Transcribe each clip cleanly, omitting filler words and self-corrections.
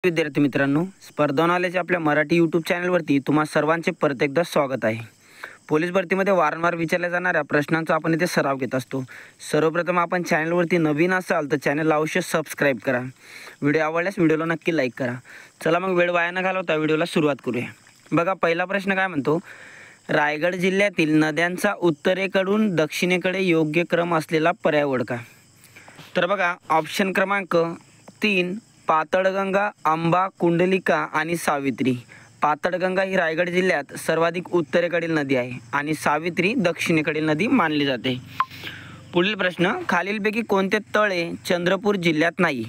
विद्यार्थी मित्रांनो, स्पर्धा नॉलेज आपल्या मराठी यूट्यूब चॅनलवरती तुम्हा सर्वांचे परत एकदा स्वागत आहे। पोलीस भरतीमध्ये वारंवार विचारल्या जाणाऱ्या प्रश्नांचा आपण इथे सराव घेत असतो। सर्वप्रथम आपण चॅनलवरती नवीन असाल तर चॅनलला अवश्य सबस्क्राईब करा। व्हिडिओ आवडल्यास व्हिडिओला नक्की लाईक करा। चला मग वेळ वाया न घालवता व्हिडिओला सुरुवात करूया। बघा, पहिला प्रश्न काय म्हणतो, रायगड जिल्ह्यातील नद्यांचा उत्तरेकडून दक्षिणेकडे योग्य क्रम असलेला पर्याय ओळखा। तर बघा, ऑप्शन क्रमांक 3 पाताळगंगा, अंबा, कुंडलिका आणि सावित्री। पाताळगंगा ही रायगड जिल्ह्यात सर्वाधिक उत्तरेकडील नदी आहे आणि सावित्री दक्षिणेकडील नदी मानली जाते। पुढील प्रश्न, खालीलपैकी कोणते तळे चंद्रपूर जिल्ह्यात नाही?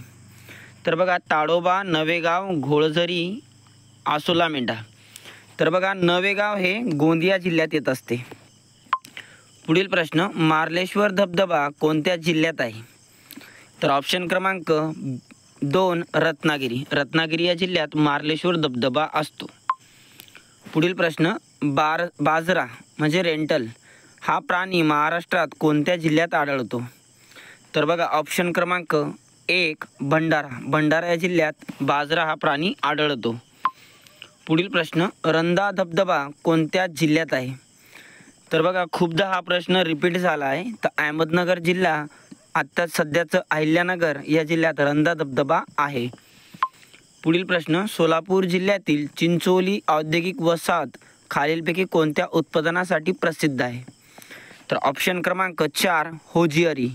तर बघा, ताडोबा, नवेगाव, घोळझरी, आसोलामेंढा। तर बघा, नवेगाव हे गोंदिया जिल्ह्यात येत असते। पुढील प्रश्न, मार्लेश्वर धबधबा कोणत्या जिल्ह्यात आहे? तर ऑप्शन क्रमांक 2 रत्नागिरी। रत्नागिरी या जिल्ह्यात मार्लेश्वर धबधबा असतो। पुढील प्रश्न, बाजरा म्हणजे रेंटल हा प्राणी महाराष्ट्रात कोणत्या जिल्ह्यात आढळतो? तर बघा, ऑप्शन क्रमांक 1 भंडारा। भंडारा या जिल्ह्यात बाजरा हा प्राणी आढळतो। पुढील प्रश्न, रंधा धबधबा कोणत्या जिल्ह्यात आहे? तर बघा, खूपदा हा प्रश्न रिपीट झाला आहे। तर अहमदनगर जिल्हा, आत्ता सध्याचं अहिल्यानगर या जिल्ह्यात रंधा धबधबा आहे। पुढील प्रश्न, सोलापूर जिल्ह्यातील चिंचोली औद्योगिक वसाहत खालीलपैकी कोणत्या उत्पादनासाठी प्रसिद्ध आहे? तर ऑप्शन क्रमांक 4 होजिअरी।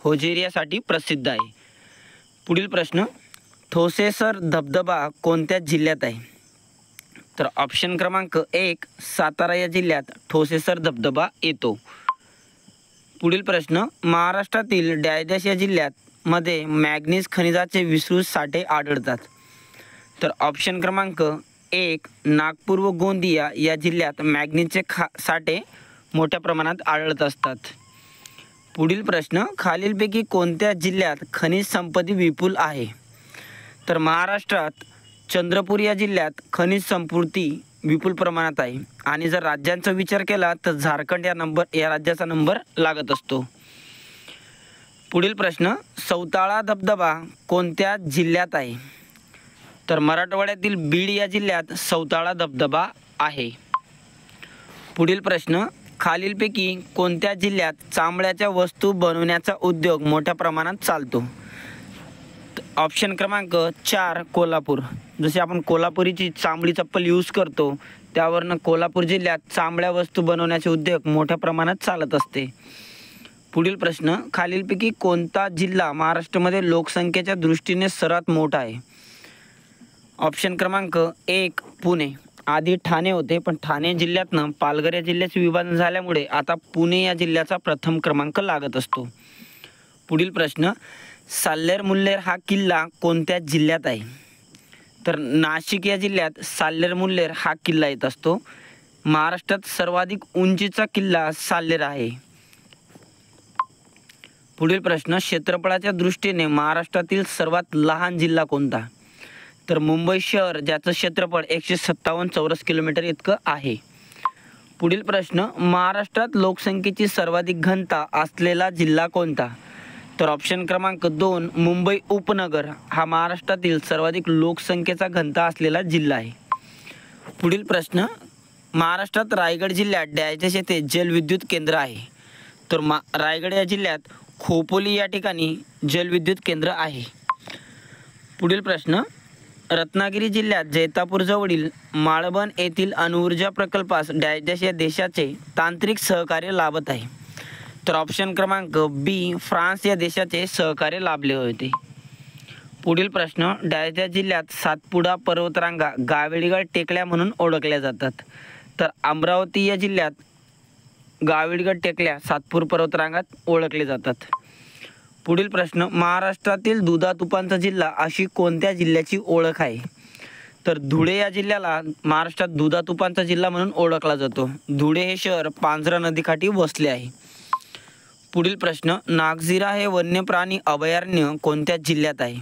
होजिअरी यासाठी प्रसिद्ध आहे। पुढील प्रश्न, ठोसेसर धबधबा कोणत्या जिल्ह्यात आहे? तर ऑप्शन क्रमांक 1 सातारा या जिल्ह्यात ठोसेसर धबधबा येतो। पुढील प्रश्न, महाराष्ट्रातील डॅश या जिल्ह्यात मध्ये मॅग्नीज खनिजाचे विस्तृत साठे आढळतात? तर ऑप्शन क्रमांक 1 नागपूर व गोंदिया या जिल्ह्यात मॅग्नीजचे साठे मोठ्या प्रमाणात आढळत असतात। पुढील प्रश्न, खालीलपैकी कोणत्या जिल्ह्यात खनिज संपत्ती विपुल आहे? तर महाराष्ट्रात चंद्रपूर या जिल्ह्यात खनिज संपत्ती विपुल प्रमाणात आहे आणि जर राज्यांचा विचार केला तर झारखंड या राज्याचा नंबर लागत असतो। पुढील प्रश्न, सौताळा धबधबा कोणत्या जिल्ह्यात आहे? तर मराठवाड्यातील बीड या जिल्ह्यात सौताळा धबधबा आहे। पुढील प्रश्न, खालीलपैकी कोणत्या जिल्ह्यात चामड्याच्या वस्तू बनवण्याचा उद्योग मोठ्या प्रमाणात चालतो? ऑप्शन क्रमांक 4 कोल्हापूर। जसे आपण कोल्हापुरीची चामडी चप्पल यूज करतो, त्यावरनं कोल्हापूर जिल्ह्यात चामड्या वस्तू बनवण्याचे उद्योग मोठ्या प्रमाणात चालत असते। पुढील प्रश्न, खालीलपैकी कोणता जिल्हा महाराष्ट्रामध्ये लोकसंख्येच्या दृष्टीने सर्वात मोठा आहे? ऑप्शन क्रमांक 1 पुणे। आधी ठाणे होते, पण ठाणे जिल्ह्यातनं पालघर या जिल्ह्याचे विभाजन झाल्यामुळे आता पुणे या जिल्ह्याचा प्रथम क्रमांक लागत असतो। पुढील प्रश्न, साल्हेर मुल्हेर हा किल्ला कोणत्या जिल्ह्यात आहे? तर नाशिक या जिल्ह्यात साल्हेर मुल्हेर हा किल्ला येत असतो। महाराष्ट्रात सर्वाधिक उंचीचा किल्ला साल्हेर आहे। पुढील प्रश्न, क्षेत्रफळाच्या दृष्टीने महाराष्ट्रातील सर्वात लहान जिल्हा कोणता? तर मुंबई शहर, ज्याचं क्षेत्रफळ 157 चौरस किलोमीटर इतकं आहे। पुढील प्रश्न, महाराष्ट्रात लोकसंख्येची सर्वाधिक घनता असलेला जिल्हा कोणता? तर ऑप्शन क्रमांक 2 मुंबई उपनगर हा महाराष्ट्रातील सर्वाधिक लोकसंख्येचा घनता असलेला जिल्हा आहे। पुढील प्रश्न, महाराष्ट्रात रायगड जिल्ह्यात डॅश येथे जलविद्युत केंद्र आहे? तर रायगड या जिल्ह्यात खोपोली या ठिकाणी जलविद्युत केंद्र आहे। पुढील प्रश्न, रत्नागिरी जिल्ह्यात जैतापूर जवळील माळबन येथील अणुऊर्जा प्रकल्पास डॅश या देशाचे तांत्रिक सहकार्य लाभत आहे? तर ऑप्शन क्रमांक बी फ्रान्स या देशाचे सहकार्य लाभले होते। पुढील प्रश्न, डॅश या जिल्ह्यात सातपुडा पर्वतरांगा गाविडगड टेकड्या म्हणून ओळखल्या जातात? तर अमरावती या जिल्ह्यात गाविडगड टेकड्या सातपूर पर्वतरांगात ओळखले जातात। पुढील प्रश्न, महाराष्ट्रातील दुधातुपांचा जिल्हा अशी कोणत्या जिल्ह्याची ओळख आहे? तर धुळे या जिल्ह्याला महाराष्ट्रात दुधातुपांचा जिल्हा म्हणून ओळखला जातो। धुळे हे शहर पांझरा नदीकाठी वसले आहे। पुढील प्रश्न, नागझिरा हे वन्य प्राणी अभयारण्य कोणत्या जिल्ह्यात आहे?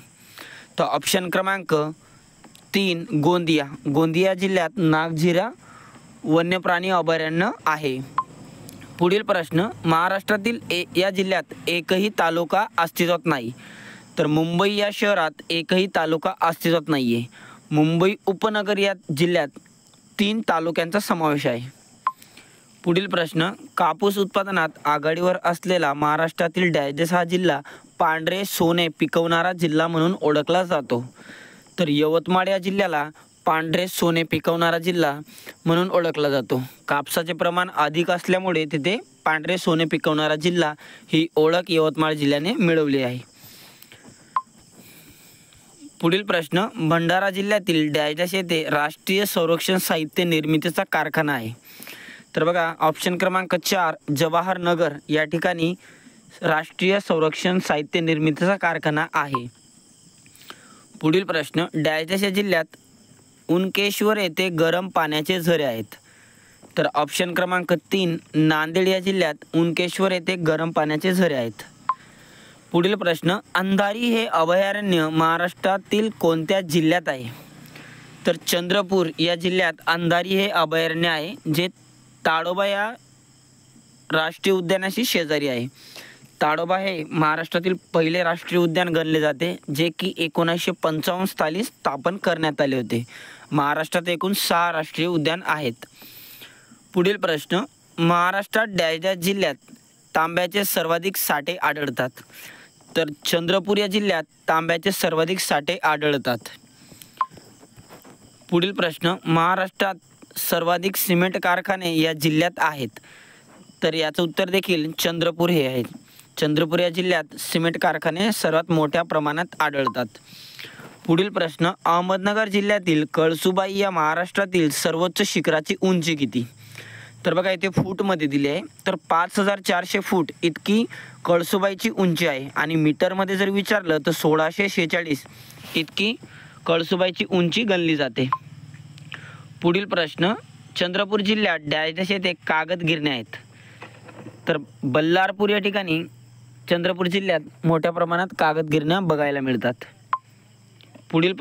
तर ऑप्शन क्रमांक 3 गोंदिया। गोंदिया जिल्ह्यात नागझिरा वन्य प्राणी अभयारण्य आहे। पुढील प्रश्न, महाराष्ट्रातील या जिल्ह्यात एकही तालुका अस्तित्वात नाही? तर मुंबई या शहरात एकही तालुका अस्तित्वात नाही आहे. मुंबई उपनगर या जिल्ह्यात 3 तालुक्यांचा समावेश आहे. पुढील प्रश्न, कापूस उत्पादनात आघाडीवर असलेला महाराष्ट्रातील डॅश हा जिल्हा पांढरे सोने पिकवणारा जिल्हा म्हणून ओळखला जातो. तर यवतमाळ या जिल्ह्याला पांढरे सोने पिकवणारा जिल्हा म्हणून ओळखला जातो. कापसाचे प्रमाण अधिक असल्यामुळे तिथे पांढरे सोने पिकवणारा जिल्हा ही ओळख यवतमाळ जिल्ह्याने मिळवली आहे. पुढील प्रश्न, भंडारा जिल्ह्यातील डॅश येथे राष्ट्रीय संरक्षण साहित्य निर्मितीचा कारखाना आहे. तर बघा ऑप्शन क्रमांक 4 जवाहर नगर या ठिकाणी राष्ट्रीय संरक्षण साहित्य निर्मितीचा कारखाना आहे. पुढील प्रश्न, डॅश या जिल्ह्यात उनकेश्वर येथे गरम पाण्याचे झरे आहेत. तर ऑप्शन क्रमांक 3 नांदेड या जिल्ह्यात उनकेश्वर येथे गरम पाण्याचे झरे आहेत. पुढील प्रश्न, अंधारी हे अभयारण्य महाराष्ट्रातील कोणत्या जिल्ह्यात आहे. तर चंद्रपूर या जिल्ह्यात अंधारी हे अभयारण्य आहे, जे ताडोबा या राष्ट्रीय उद्यानाशी शेजारी आहे. ताडोबा हे महाराष्ट्रातील पहिले राष्ट्रीय उद्यान गणले जाते, जे की 1955 साली स्थापन करण्यात आले होते. महाराष्ट्रात एकूण 6 राष्ट्रीय उद्यान आहेत. पुढील प्रश्न, महाराष्ट्रात डॅश जिल्ह्यात तांब्याचे सर्वाधिक साठे आढळतात. तर चंद्रपूर या जिल्ह्यात तांब्याचे सर्वाधिक साठे आढळतात. पुढील प्रश्न, महाराष्ट्रात सर्वाधिक सिमेंट कारखाने या जिल्ह्यात आहेत. तर याचं उत्तर देखील चंद्रपूर हे आहे. चंद्रपूर या जिल्ह्यात सिमेंट कारखाने सर्वात मोठ्या प्रमाणात आढळतात. पुढील प्रश्न, अहमदनगर जिल्ह्यातील कळसुबाई या महाराष्ट्रातील सर्वोच्च शिखराची उंची किती. तर बघा इथे फूटमध्ये दिली आहे. तर 5400 फूट इतकी कळसुबाईची उंची आहे आणि मीटरमध्ये जर विचारलं तर 1646 इतकी कळसुबाईची उंची गणली जाते. पुढील प्रश्न, चंद्रपूर जिल्ह्यात डॅश येथे कागद गिरण्या आहेत. तर बल्लारपूर या ठिकाणी चंद्रपूर जिल्ह्यात मोठ्या प्रमाणात कागद गिरण्या बघायला मिळतात. पुढील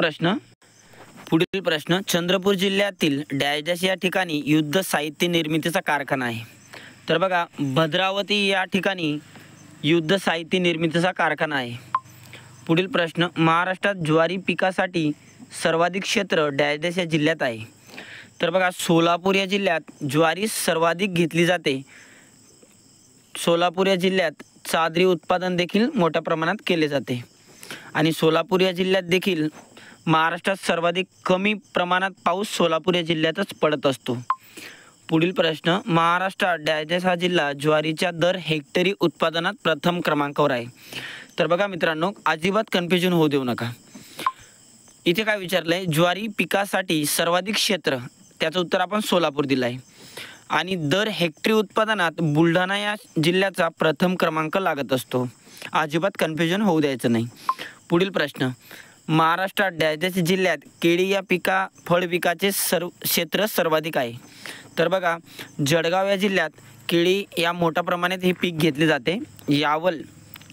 प्रश्न, चंद्रपूर जिल्ह्यातील डॅश या ठिकाणी युद्ध साहित्य निर्मितीचा कारखाना आहे. तर बघा भद्रावती या ठिकाणी युद्ध साहित्य निर्मितीचा कारखाना आहे. पुढील प्रश्न, महाराष्ट्रात ज्वारी पिकासाठी सर्वाधिक क्षेत्र डॅश या जिल्ह्यात आहे. तर बघा सोलापूर या जिल्ह्यात ज्वारी सर्वाधिक घेतली जाते. सोलापूर या जिल्ह्यात चादरी उत्पादन देखील मोठ्या प्रमाणात केले जाते आणि सोलापूर या जिल्ह्यात देखील महाराष्ट्रात सर्वाधिक कमी प्रमाणात पाऊस सोलापूर या जिल्ह्यातच पडत असतो. पुढील प्रश्न, महाराष्ट्रात डॅश हा जिल्हा ज्वारीच्या दर हेक्टरी उत्पादनात प्रथम क्रमांकावर आहे. तर बघा मित्रांनो, अजिबात कन्फ्युजन होऊ देऊ नका. इथे काय विचारलं आहे, ज्वारी पिकासाठी सर्वाधिक क्षेत्र, त्याचं उत्तर आपण सोलापूर दिलं आहे आणि दर हेक्टरी उत्पादनात बुलढाणा या जिल्ह्याचा प्रथम क्रमांक लागत असतो. अजिबात कन्फ्युजन होऊ द्यायचं नाही. पुढील प्रश्न, महाराष्ट्रात डॅश जिल्ह्यात केळी या फळ पिकाचे क्षेत्र सर्वाधिक आहे. तर बघा जळगाव या जिल्ह्यात केळी या मोठ्या प्रमाणात हे पीक घेतले जाते. यावल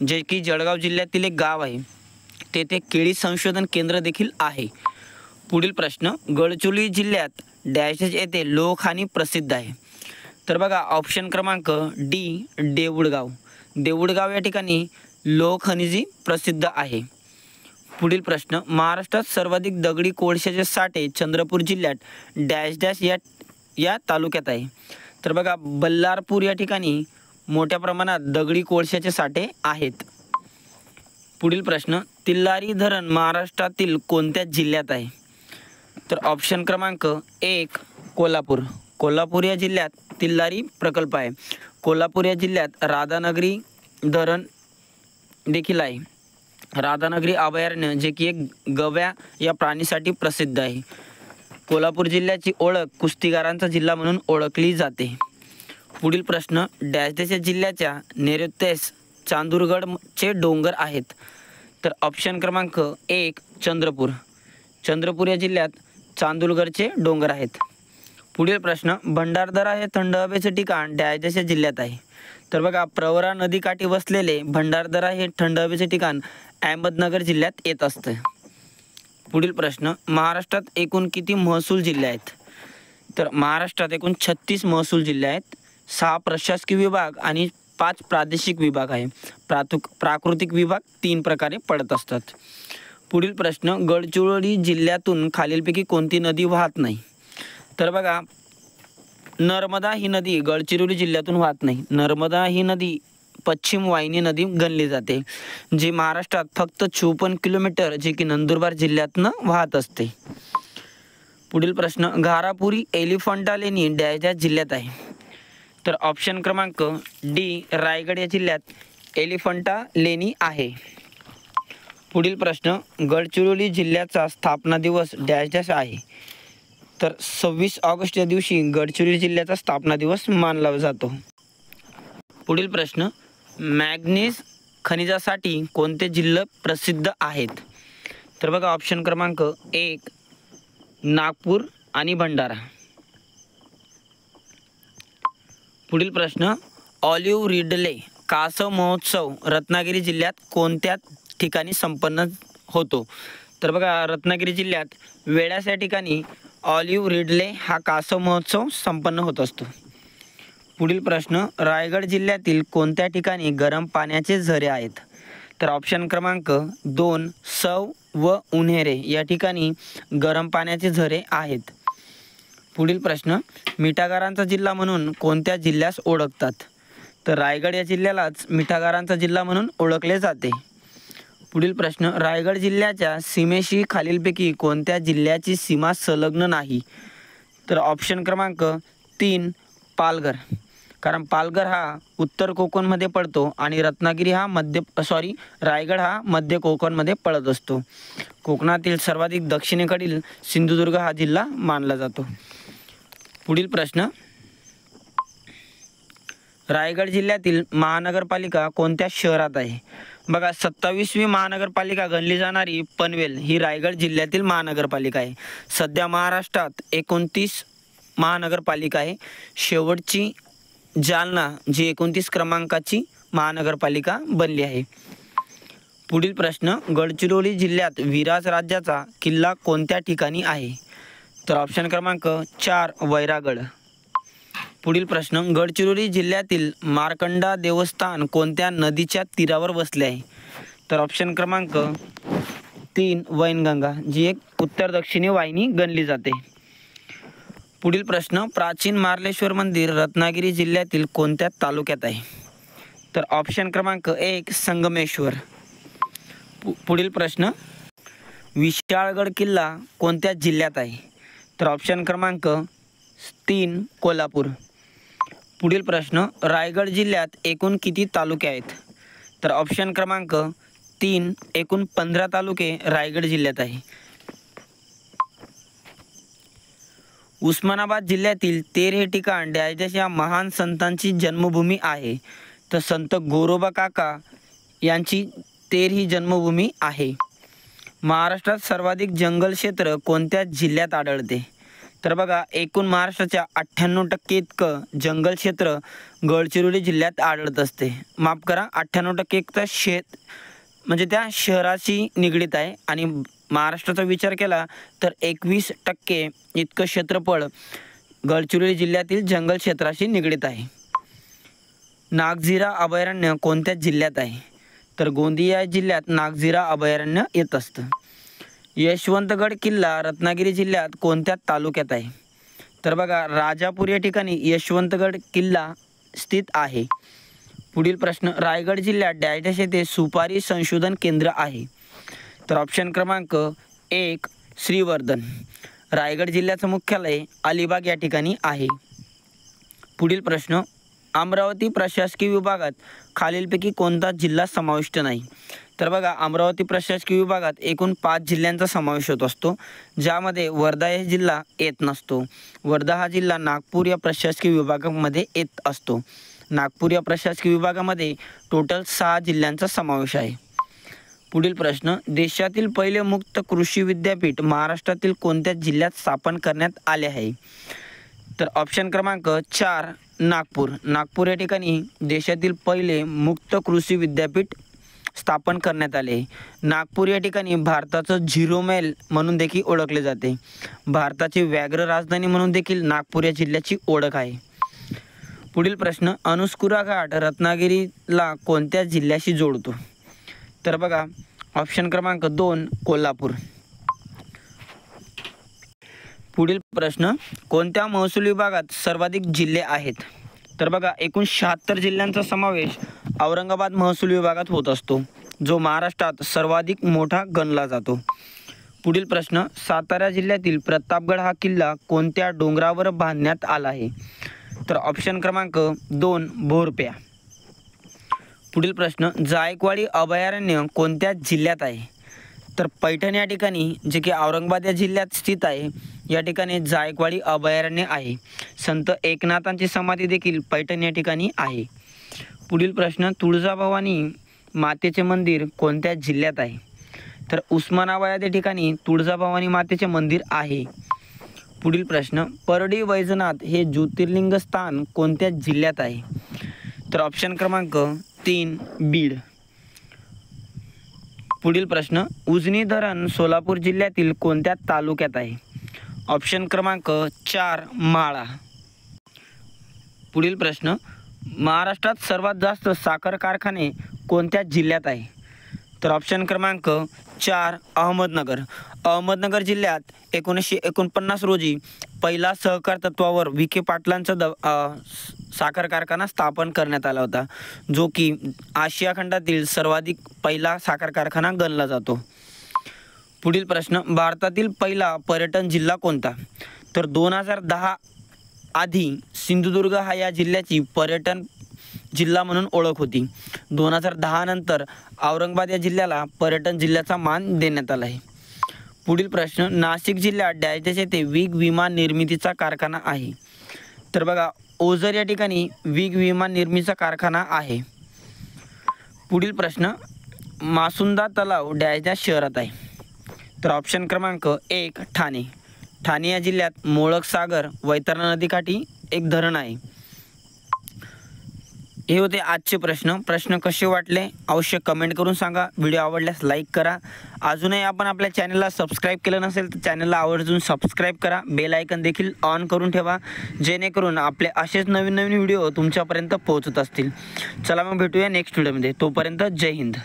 जे की जळगाव जिल्ह्यातील एक गाव आहे, तेथे केळी संशोधन केंद्र देखील आहे. पुढील प्रश्न, गडचिरोली जिल्ह्यात डॅश येथे लोहखानी प्रसिद्ध आहे. तर बघा ऑप्शन क्रमांक डी देऊळगाव या ठिकाणी लोहखनिजी प्रसिद्ध आहे. पुढील प्रश्न, महाराष्ट्रात सर्वाधिक दगडी कोळशाचे साठे चंद्रपूर जिल्ह्यात डॅश या तालुक्यात आहे. तर बघा बल्लारपूर या ठिकाणी मोठ्या प्रमाणात दगडी कोळशाचे साठे आहेत. पुढील प्रश्न, तिल्लारी धरण महाराष्ट्रातील कोणत्या जिल्ह्यात आहे. तर ऑप्शन क्रमांक 1 कोल्हापूर या जिल्ह्यात तिल्लारी प्रकल्प आहे. कोल्हापूर या जिल्ह्यात राधानगरी धरण देखील आहे. राधानगरी अभयारण्य जे की एक गव्या या प्राणीसाठी प्रसिद्ध आहे. कोल्हापूर जिल्ह्याची ओळख कुस्तीगारांचा जिल्हा म्हणून ओळखली जाते. पुढील प्रश्न, डॅश जिल्ह्याच्या नैऋत्येस चांदूरगडचे डोंगर आहेत. तर ऑप्शन क्रमांक 1 चंद्रपूर या जिल्ह्यात चांदूरगडचे डोंगर आहेत. पुढील प्रश्न, भंडारदरा हे थंड हवेचे ठिकाण डॅश जिल्ह्यात आहे. तर बघा प्रवरा नदीकाठी वसलेले भंडारदरा हे थंड हवेचे ठिकाण अहमदनगर जिल्ह्यात येत असते. पुढील प्रश्न, महाराष्ट्रात एकूण किती महसूल जिल्हे आहेत. तर महाराष्ट्रात एकूण 36 महसूल जिल्हे आहेत, 6 प्रशासकीय विभाग आणि 5 प्रादेशिक विभाग आहे. प्राकृतिक विभाग 3 प्रकारे पडत असतात. पुढील प्रश्न, गडचिरोली जिल्ह्यातून खालीलपैकी कोणती नदी वाहत नाही? तर बघा, नर्मदा ही नदी गडचिरोली जिल्ह्यातून वाहत नाही. नर्मदा ही नदी पश्चिम वाहिनी नदी गणली जाते, जी महाराष्ट्रात फक्त 54 किलोमीटर जे की नंदुरबार जिल्ह्यातनं वाहत असते. पुढील प्रश्न, घारापुरी एलिफंटा लेणी डॅशच्या जिल्ह्यात आहे? तर ऑप्शन क्रमांक डी, रायगड या जिल्ह्यात एलिफंटा लेणी आहे. पुढील प्रश्न, गडचिरोली जिल्ह्याचा स्थापना दिवस डॅश डॅश आहे? तर 26 ऑगस्ट या दिवशी गडचिरोली जिल्ह्याचा स्थापना दिवस मानला जातो. पुढील प्रश्न, मॅग्नीज खनिजासाठी कोणते जिल्हे प्रसिद्ध आहेत? तर बघा, ऑप्शन क्रमांक 1 नागपूर आणि भंडारा. पुढील प्रश्न, ऑलिव्ह रिडले कासव महोत्सव रत्नागिरी जिल्ह्यात कोणत्या ठिकाणी संपन्न होतो? तर बघा, रत्नागिरी जिल्ह्यात वेळास या ठिकाणी ऑलिव्ह रिडले हा कासव महोत्सव संपन्न होत असतो. पुढील प्रश्न, रायगड जिल्ह्यातील कोणत्या ठिकाणी गरम पाण्याचे झरे आहेत? तर ऑप्शन क्रमांक 2 सव व उन्हेरे या ठिकाणी गरम पाण्याचे झरे आहेत. पुढील प्रश्न, मिठागरांचा जिल्हा म्हणून कोणत्या जिल्ह्यास ओळखतात? तर रायगड या जिल्ह्यालाच मिठागरांचा जिल्हा म्हणून ओळखले जाते. पुढील प्रश्न, रायगड जिल्ह्याच्या सीमेशी खालीलपैकी कोणत्या जिल्ह्याची सीमा संलग्न नाही? तर ऑप्शन क्रमांक 3 पालघर, कारण पालघर हा उत्तर कोकणमध्ये पडतो आणि रत्नागिरी हा रायगड हा मध्य कोकणमध्ये पडत असतो. कोकणातील सर्वाधिक दक्षिणेकडील सिंधुदुर्ग हा जिल्हा मानला जातो. पुढील प्रश्न, रायगड जिल्ह्यातील महानगरपालिका कोणत्या शहरात आहे? बघा, 27वी महानगरपालिका गणली जाणारी पनवेल ही रायगड जिल्ह्यातील महानगरपालिका आहे. सध्या महाराष्ट्रात 29 महानगरपालिका आहे. शेवटची जालना जी 29 क्रमांकाची महानगरपालिका बनली आहे. पुढील प्रश्न, गडचिरोली जिल्ह्यात विराज राज्याचा किल्ला कोणत्या ठिकाणी आहे? तर ऑप्शन क्रमांक 4 वैरागड. पुढील प्रश्न, गडचिरोली जिल्ह्यातील मार्कंडा देवस्थान कोणत्या नदीच्या तीरावर वसले आहे? तर ऑप्शन क्रमांक 3 वैनगंगा, जी एक उत्तर दक्षिणी वाहिनी गणली जाते. पुढील प्रश्न, प्राचीन मार्लेश्वर मंदिर रत्नागिरी जिल्ह्यातील कोणत्या तालुक्यात आहे? तर ऑप्शन क्रमांक 1 संगमेश्वर. पुढील प्रश्न, विशाळगड किल्ला कोणत्या जिल्ह्यात आहे? तर ऑप्शन क्रमांक 3 कोल्हापूर. पुढील प्रश्न, रायगड जिल्ह्यात एकूण किती तालुके आहेत? तर ऑप्शन क्रमांक 3 एकूण 15 तालुके रायगड जिल्ह्यात आहे. उस्मानाबाद जिल्ह्यातील तेर हे ठिकाण डॅश या महान संतांची जन्मभूमी आहे. तर संत गोरोबा काका यांची तेर ही जन्मभूमी आहे. महाराष्ट्रात सर्वाधिक जंगल क्षेत्र कोणत्या जिल्ह्यात आढळते? तर बघा, एकूण महाराष्ट्राच्या 98% इतकं जंगल क्षेत्र गडचिरोली जिल्ह्यात आढळत असते. माफ करा, 98% इतकं म्हणजे त्या शहराशी निगडीत आहे. आणि महाराष्ट्राचा विचार केला तर 21% इतकं क्षेत्रफळ गडचिरोली जिल्ह्यातील जंगल क्षेत्राशी निगडीत आहे. नागझिरा अभयारण्य कोणत्या जिल्ह्यात आहे? तर गोंदिया जिल्ह्यात नागझिरा अभयारण्य येत असतं. यशवंतगड किल्ला रत्नागिरी जिल्ह्यात कोणत्या तालुक्यात आहे? तर बघा, राजापूर या ठिकाणी यशवंतगड किल्ला स्थित आहे. पुढील प्रश्न, रायगड जिल्ह्यात डॅश येथे सुपारी संशोधन केंद्र आहे? तर ऑप्शन क्रमांक 1 श्रीवर्धन. रायगड जिल्ह्याचं मुख्यालय अलिबाग या ठिकाणी आहे. पुढील प्रश्न, अमरावती प्रशासकीय विभागात खालीलपैकी कोणता जिल्हा समाविष्ट नाही? तर बघा, अमरावती प्रशासकीय विभागात एकूण 5 जिल्ह्यांचा समावेश होत असतो, ज्यामध्ये वर्धा हे जिल्हा येत नसतो. वर्धा हा जिल्हा नागपूर या प्रशासकीय विभागामध्ये येत असतो. नागपूर या प्रशासकीय विभागामध्ये टोटल 6 जिल्ह्यांचा समावेश आहे. पुढील प्रश्न, देशातील पहिले मुक्त कृषी विद्यापीठ महाराष्ट्रातील कोणत्या जिल्ह्यात स्थापन करण्यात आले आहे? तर ऑप्शन क्रमांक 4 नागपूर. नागपूर या ठिकाणी देशातील पहिले मुक्त कृषी विद्यापीठ स्थापन करण्यात आले आहे. नागपूर या ठिकाणी भारताचं 0 मैल म्हणून देखील ओळखले जाते. भारताची व्याघ्र राजधानी म्हणून देखील नागपूर या जिल्ह्याची ओळख आहे. पुढील प्रश्न, अनुस्कुरा घाट रत्नागिरीला कोणत्या जिल्ह्याशी जोडतो? तर बघा ऑप्शन क्रमांक 2 कोल्हापूर. पुढील प्रश्न, कोणत्या महसूल विभागात सर्वाधिक जिल्हे आहेत? तर बघा एकूण 76 जिल्ह्यांचा समावेश औरंगाबाद महसूल विभागात होत असतो, जो महाराष्ट्रात सर्वाधिक मोठा गणला जातो. पुढील प्रश्न, सातारा जिल्ह्यातील प्रतापगड हा किल्ला कोणत्या डोंगरावर बांधण्यात आला आहे? तर ऑप्शन क्रमांक 2 भोरप्या. पुढील प्रश्न, जायकवाडी अभयारण्य कोणत्या जिल्ह्यात आहे? तर पैठण या ठिकाणी, जे की औरंगाबाद या जिल्ह्यात स्थित आहे, या ठिकाणी जायकवाडी अभयारण्य आहे. संत एकनाथांची समाधी देखील पैठण या ठिकाणी आहे. पुढील प्रश्न, तुळजाभवानी मातेचे मंदिर कोणत्या जिल्ह्यात आहे? तर उस्मानाबाद या ठिकाणी तुळजाभवानी मातेचे मंदिर आहे. पुढील प्रश्न, परडी वैजनाथ हे ज्योतिर्लिंग स्थान कोणत्या जिल्ह्यात आहे? तर ऑप्शन क्रमांक 3 बीड. पुढील प्रश्न, उजनी धरण सोलापूर जिल्ह्यातील कोणत्या तालुक्यात आहे? ऑप्शन क्रमांक 4 माळा. पुढील प्रश्न, महाराष्ट्रात सर्वात जास्त साखर कारखाने कोणत्या जिल्ह्यात आहे? तर ऑप्शन क्रमांक 4 अहमदनगर. अहमदनगर जिल्ह्यात 1949 रोजी पहिला सहकार तत्वावर विखे पाटलांचा साखर कारखाना स्थापन करण्यात आला होता, जो की आशिया खंडातील सर्वाधिक पहिला साखर कारखाना गणला जातो. पुढील प्रश्न, भारतातील पहिला पर्यटन जिल्हा कोणता? तर 2010 आधी सिंधुदुर्ग हा या जिल्ह्याची पर्यटन जिल्हा म्हणून ओळख होती. 2010 नंतर औरंगाबाद या जिल्ह्याला पर्यटन जिल्ह्याचा मान देण्यात आला आहे. पुढील प्रश्न, नाशिक जिल्ह्यात डॅश येथे विग विमान निर्मितीचा कारखाना आहे? तर बघा ओझर या ठिकाणी विग विमान निर्मितीचा कारखाना आहे. पुढील प्रश्न, मासुंदा तलाव डॅश शहरात आहे? तर ऑप्शन क्रमांक 1 ठाणे. ठाणे या जिल्ह्यात मोळक सागर वैतरणा नदीकाठी एक धरण आहे. हे होते आजचे प्रश्न कसे वाटले अवश्य कमेंट करून सांगा. व्हिडिओ आवडल्यास लाईक करा. अजूनही आपण आपल्या चॅनलला सबस्क्राईब केलं नसेल तर चॅनलला आवर्जून सबस्क्राईब करा. बेल आयकन देखील ऑन करून ठेवा, जेणेकरून आपले असेच नवीन व्हिडिओ तुमच्यापर्यंत पोहोचत असतील. चला मग भेटूया नेक्स्ट व्हिडिओमध्ये. तोपर्यंत जय हिंद.